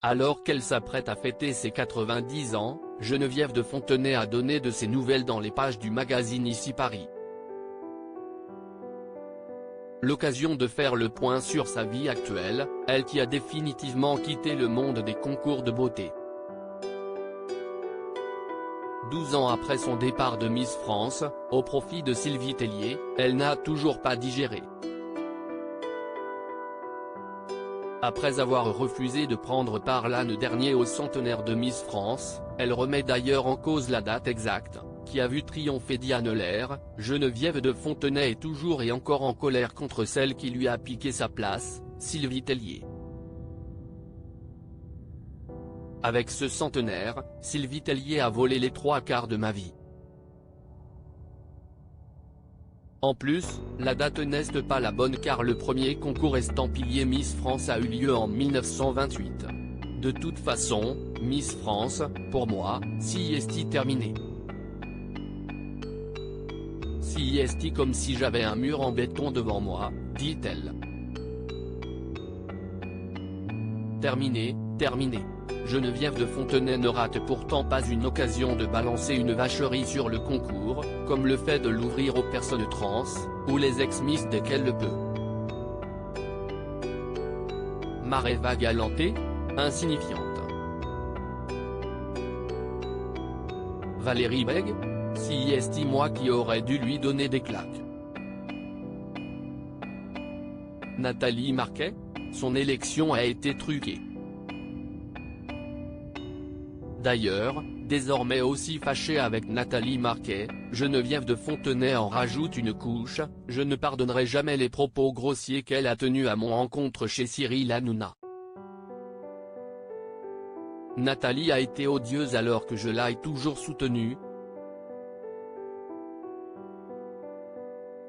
Alors qu'elle s'apprête à fêter ses 90 ans, Geneviève de Fontenay a donné de ses nouvelles dans les pages du magazine Ici Paris. L'occasion de faire le point sur sa vie actuelle, elle qui a définitivement quitté le monde des concours de beauté. 12 ans après son départ de Miss France, au profit de Sylvie Tellier, elle n'a toujours pas digéré. Après avoir refusé de prendre part l'an dernier au centenaire de Miss France, elle remet d'ailleurs en cause la date exacte, qui a vu triompher Diane Lair. Geneviève de Fontenay est toujours et encore en colère contre celle qui lui a piqué sa place, Sylvie Tellier. Avec ce centenaire, Sylvie Tellier a volé les 3/4 de ma vie. En plus, la date n'est pas la bonne car le premier concours estampillé Miss France a eu lieu en 1928. De toute façon, Miss France, pour moi, si est terminé. Si est comme si j'avais un mur en béton devant moi, dit-elle. Terminé, terminé. Geneviève de Fontenay ne rate pourtant pas une occasion de balancer une vacherie sur le concours, comme le fait de l'ouvrir aux personnes trans, ou les ex-miss dès qu'elle le peut. Mareva Galanté, insignifiante. Valérie Beg, si est moi qui aurais dû lui donner des claques. Nathalie Marquet, son élection a été truquée. D'ailleurs, désormais aussi fâchée avec Nathalie Marquet, Geneviève de Fontenay en rajoute une couche: je ne pardonnerai jamais les propos grossiers qu'elle a tenus à mon encontre chez Cyril Hanouna. Nathalie a été odieuse alors que je l'ai toujours soutenue.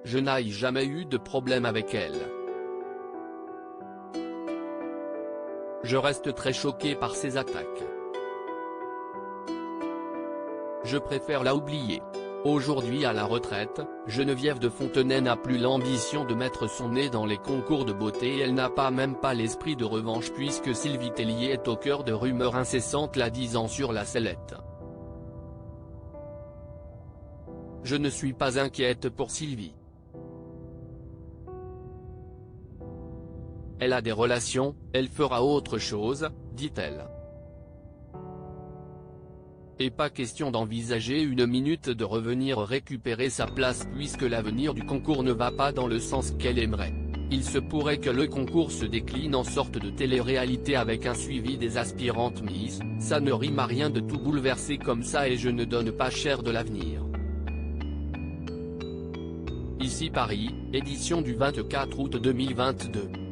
Je n'ai jamais eu de problème avec elle. Je reste très choqué par ces attaques. Je préfère la oublier. Aujourd'hui à la retraite, Geneviève de Fontenay n'a plus l'ambition de mettre son nez dans les concours de beauté et elle n'a même pas l'esprit de revanche puisque Sylvie Tellier est au cœur de rumeurs incessantes la disant sur la sellette. Je ne suis pas inquiète pour Sylvie. Elle a des relations, elle fera autre chose, dit-elle. Et pas question d'envisager une minute de revenir récupérer sa place puisque l'avenir du concours ne va pas dans le sens qu'elle aimerait. Il se pourrait que le concours se décline en sorte de télé-réalité avec un suivi des aspirantes Miss, ça ne rime à rien de tout bouleverser comme ça et je ne donne pas cher de l'avenir. Ici Paris, édition du 24 août 2022.